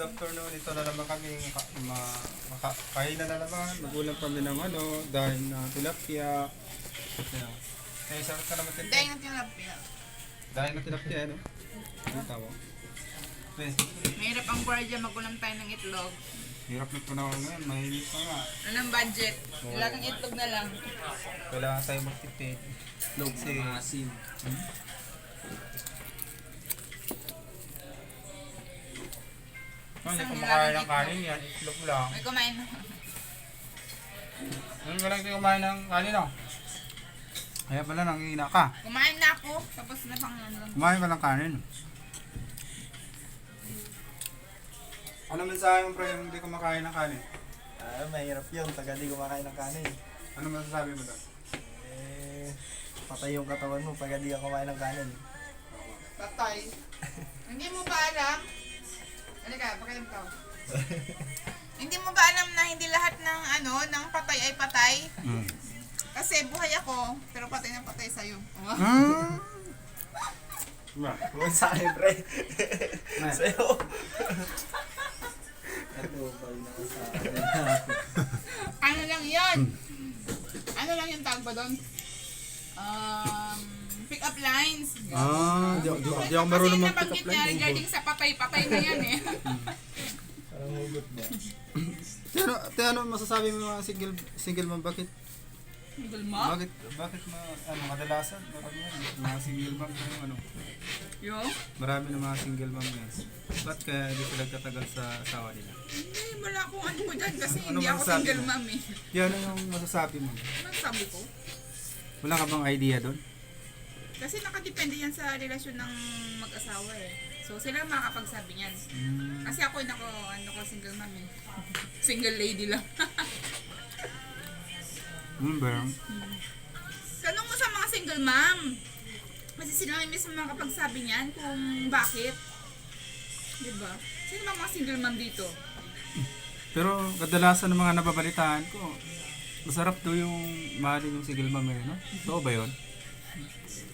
good afternoon. Ito na naman kami kainan na naman. Magulang kami ng dahil na tilapia. Kaya sarap ka naman tilapia. Dahil ng tilapia. Dahil na tilapia, ano? Ano tawag? Mahirap ang gwardiya, magulang tayo ng itlog. Hirap na po na ako ngayon. Mahirap pa nga. Anong budget? Lagang itlog na lang. Kailangan tayo magtipid. Itlog si asin. Hindi kumakain ng kanin yan. Itlog lang. May kumain na. Ano ba lang kumain ng kanin, no? Kaya pala nangihina ka. Kumain na ako. Tapos na pang ano. Kumain ka ng kanin. Ano mensahe mo, pre, yung hindi kumakain ng kanin? Mahirap yun pag hindi kumakain ng kanin. Ano masasabi mo doon? Patay yung katawan mo pag hindi ka kumain ng kanin. Patay. Hindi mo ba alam? Ano ka? Pakilam ka. Hindi mo ba alam na hindi lahat ng ng patay ay patay? Kasi buhay ako, pero patay na patay sa'yo. Huwag sa akin, pre. Sa'yo. Ito, pag nasa akin. Ano lang yun? Ano lang yung tawag ba doon? Pick up lines. Di ako marunong Kasi mag-pick nabanggit up niya line. regarding sa patay na yan eh. Parang hugot ba? Ano masasabi mo mga single mom? Bakit? Single mo? Bakit kadalasan? Mga single mom yung Yung? Marami na mga single mom guys. Ba't kaya hindi sila tatagal sa asawa nila? Hindi, wala akong ano ko dyan kasi Ano hindi ako masasabi single mo? mom eh. Yan yung masasabi mo. Ano sabi ko? Wala ka bang idea doon? Kasi nakadepende yan sa relasyon ng mag-asawa eh. So sila makakapagsabi niyan. Kasi ako single mom eh. Single lady lang. Ba? Tanong mo sa mga single mom. Kasi sila yung mismo makakapagsabi niyan kung bakit. Diba? Sino ba mga single mom dito? Pero kadalasan ng mga nababalitaan ko, masarap daw yung mahalin yung single mom eh, no? Totoo ba yun?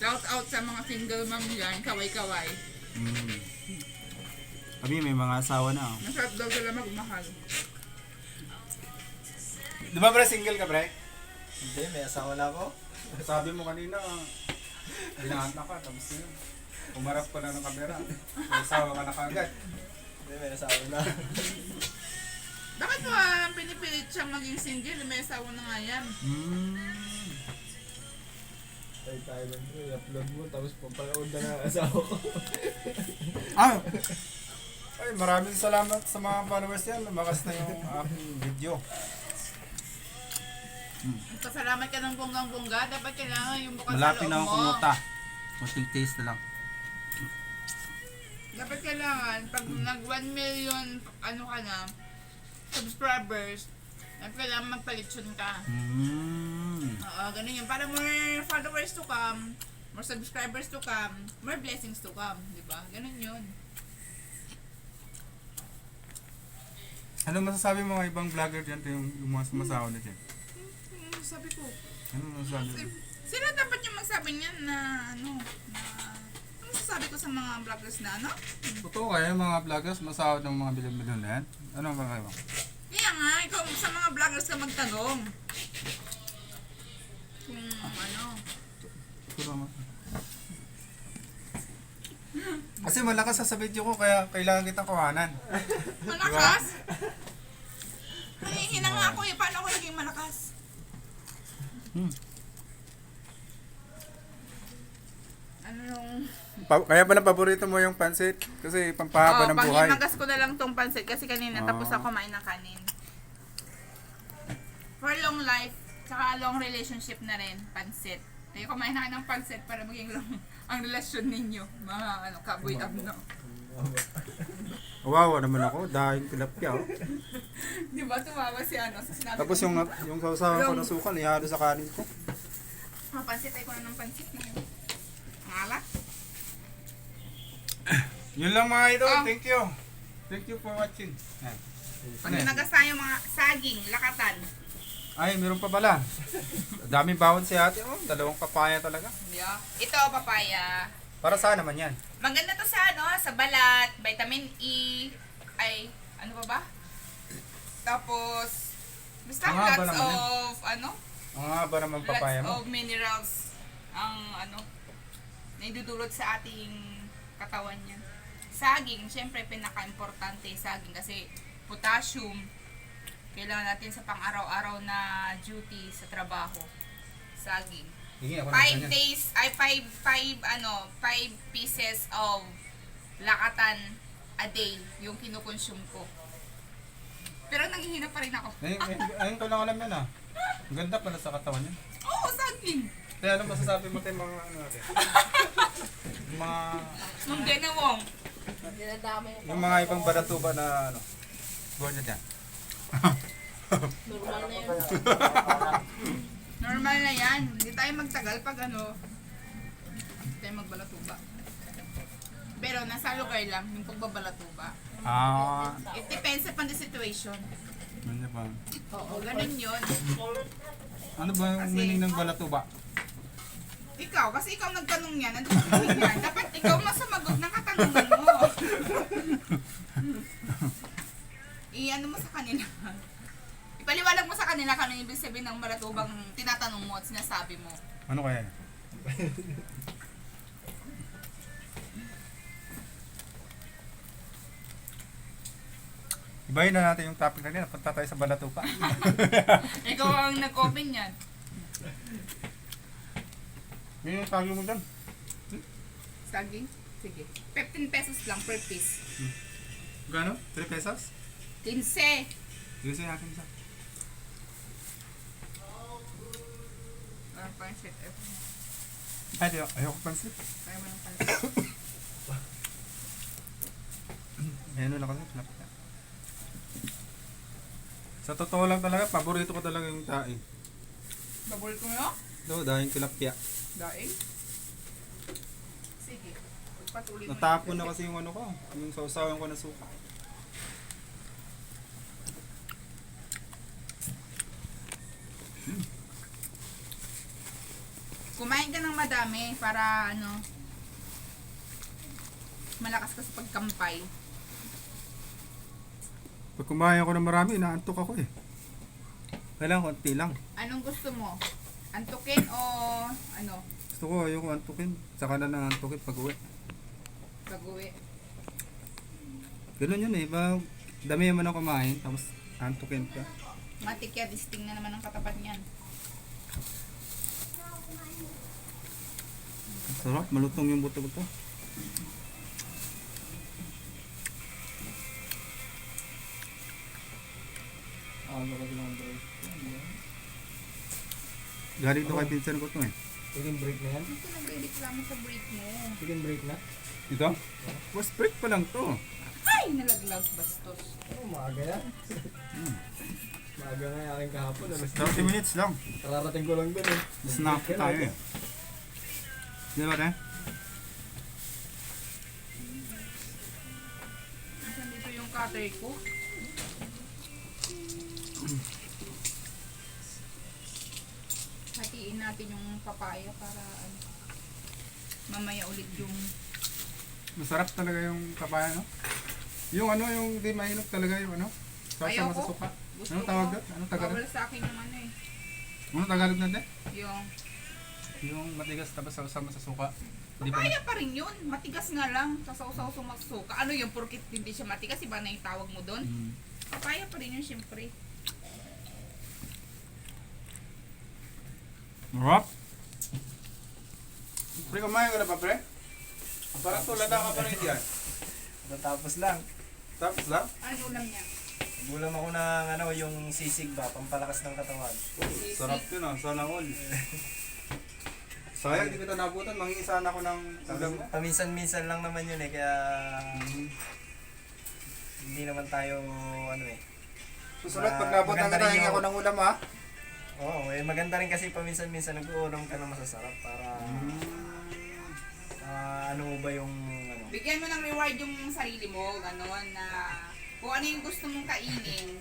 Shout out sa mga single mom dyan, kaway-kaway. Kami may mga asawa na. Masarap daw sila magmahal. Di ba pre, single ka pre? Hindi, may asawa na ako. Sabi mo kanina, binahan na ka, tapos yun. Umarap ka na ng kamera. May asawa ka na kagad. Hindi, may asawa na. Bakit mo pinipilit siyang maging single? May asawa na nga yan. Tayo lang bro, i-upload mo tapos papanood na ng asawa ko. Ay, maraming salamat sa mga followers yan. Lumakas na yung aking video. Pasalamat ka ng bonggang-bongga. Dapat kailangan yung bukas sa Malapit loob na mo. akong kumuta. Kunting taste na lang. Dapat kailangan, pag nag 1 million, subscribers, dapat kailangan magpalitsyon ka. Oo, ganun yun. Para more followers to come, more subscribers to come, more blessings to come. Diba? Ganun yun. Ano masasabi mo mga ibang vlogger dyan, yung mga sumasawa na dyan? Sabi ko, Ano masasabi mo? sila dapat yung magsabi niyan na ano masasabi ko sa mga vloggers na Totoo kaya yung mga vloggers masahod ng mga bilyon-bilyon na yan? Ano ang kakaiba? Kaya nga, ikaw sa mga vloggers ka magtanong. Kung Ito naman. Kasi malakas sa video ko kaya kailangan kitang kuhanan. malakas? Hihina nga ako eh, paano ako naging malakas? Ano yung... Kaya pala paborito mo yung pansit kasi pampahaba ng buhay. Panghimagas ko na lang tong pansit kasi kanina tapos ako kumain ng kanin. For long life, tsaka long relationship na rin, pansit. Kaya kumain na ng pansit para maging long ang relasyon ninyo, mga kaboy abno. Wawa naman ako, dahil tilapia. Di ba tumawa si sa sinabi Tapos ko? yung sausawan ko ng sukal, ihalo sa kanin ko. Pansit ay ko na ng pansit na yun. Alat. Yun lang mga idol, Ah. thank you. Thank you for watching. Yan. Pag nagas tayo mga saging, lakatan. Ay, meron pa pala. Daming bawon si ate. Oh, dalawang papaya talaga. Yeah. Ito, papaya. Para saan naman yan? Maganda to sa sa balat, vitamin E, ay, ano ba ba? Tapos, basta Ang haba lots naman yan. of, ano? Ang haba naman papaya Lots mo. of minerals ang, ano, naidudulot sa ating katawan niya. Saging, syempre, pinaka-importante saging kasi potassium, kailangan natin sa pang-araw-araw na duty sa trabaho. Saging. Hingi ako ng 5 ganyan. days, ay 5 pieces of lakatan a day yung kinukonsume ko. Pero nanghihina pa rin ako. Ayun ko lang alam yan ah. Ang ganda pala sa katawan niya. Oo, saging. Kaya ano masasabi mo tayo mga ano natin? Yung mga Nung ginawang. yung mga ibang baratuba na ano. Buwan niya dyan. Normal na yan. Hindi tayo magtagal pag ano. Hindi tayo magbalatuba. Pero nasa lugar lang yung pagbabalatuba. Ah, It depends upon the situation. ano ba? Oo, ganun yun. Ano ba yung Kasi- meaning ng balatuba? Ikaw, kasi ikaw nagtanong yan. Nandun yan. Dapat ikaw masumagot ng katanungan mo. I-ano mo sa kanila. Ipaliwanag mo sa kanila kung ano ibig sabihin ng balatubang tinatanong mo at sinasabi mo. Ano kaya? Ibahin na natin yung topic na nila. Punta tayo sa balatuba. Ikaw ang nag-open yan. Yun yung tagi mo dyan. Saging? Sige. 15 pesos lang per piece. Gano? 3 pesos? 15. Gusto natin isa. Pansit. Ay, ayoko pansit. Kaya mo ng pansit. Ayan lang kasi. Pinapit na. Sa totoo lang talaga, paborito ko talaga yung tae. Babol ko nyo? Ito, dahil tilapia. Daing? Sige. Patuloy mo. Natapon na kasi yung ano ko. Yung sausawan ko na suka. Kumain ka ng madami para ano malakas ka sa pagkampay. Pag kumain ako ng marami, inaantok ako eh. Kailangan konti lang. Anong gusto mo? Antukin o ano? Gusto ko ayoko antukin. Saka na nang antukin pag uwi. Pag-uwi? Ganun yun eh. Pag dami naman ako kumain, tapos antukin ka. Matikya, disting na naman ang katapat niyan. Sarap, malutong yung buto-buto. Ano kasi ng break? Galing to kay pinsan ko to eh. Chicken break na yan? Ito nagre-reklamo sa break mo. Chicken break na? Ito? First break pa lang to. Ay! Nalaglag bastos. Oh, maaga yan. Maaga nga yung aking kahapon. 30 minutes lang. Kararating ko lang dun eh. Snack tayo eh. Di ba tayo? Nasaan dito yung cutter ko? Hatiin natin yung papaya para ano, mamaya ulit yung Masarap talaga yung papaya, no? Yung ano, yung di mainok talaga yung ano? Sausaw mo sa Ayoko. suka. gusto Anong ko. tawag doon? Anong Tagalog? Bawal sa akin yung ano eh. Anong Tagalog natin? Yung Yung matigas tapos sausaw mo sa suka. Di ba? papaya pa rin yun. Matigas nga lang. Sasaw-saw sumasuka. Ano yung porkit hindi siya matigas? Iba na yung tawag mo doon? Mm. Papaya pa rin yun syempre. Marap? Pre, kumain ka na ba, pre? Parang tulada ka pa rin yan. Natapos lang. Tapos lang? Ano ulam niya? Gulam ako ng ano, yung sisig ba, pampalakas ng katawan. Sisig. Sarap yun ah, sana all. Sayang, di ko ito nabutan. Mangingisahan ako ng ulam mo. Paminsan-minsan lang naman yun eh, kaya hindi naman tayo ano eh. Susunod, pag nabutan Maganda ka rin na, yung- ako ng ulam ha. Oo, eh maganda rin kasi paminsan-minsan nag-uulam ka ng masasarap para ano mo ba yung ano. Bigyan mo ng reward yung sarili mo, gano'n, na kung ano yung gusto mong kainin,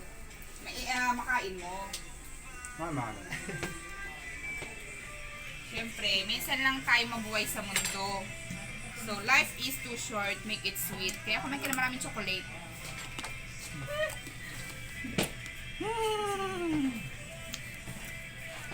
makain mo. Mahal. Siyempre, minsan lang tayo mabuhay sa mundo. So, life is too short, make it sweet. Kaya kumain ka na maraming chocolate.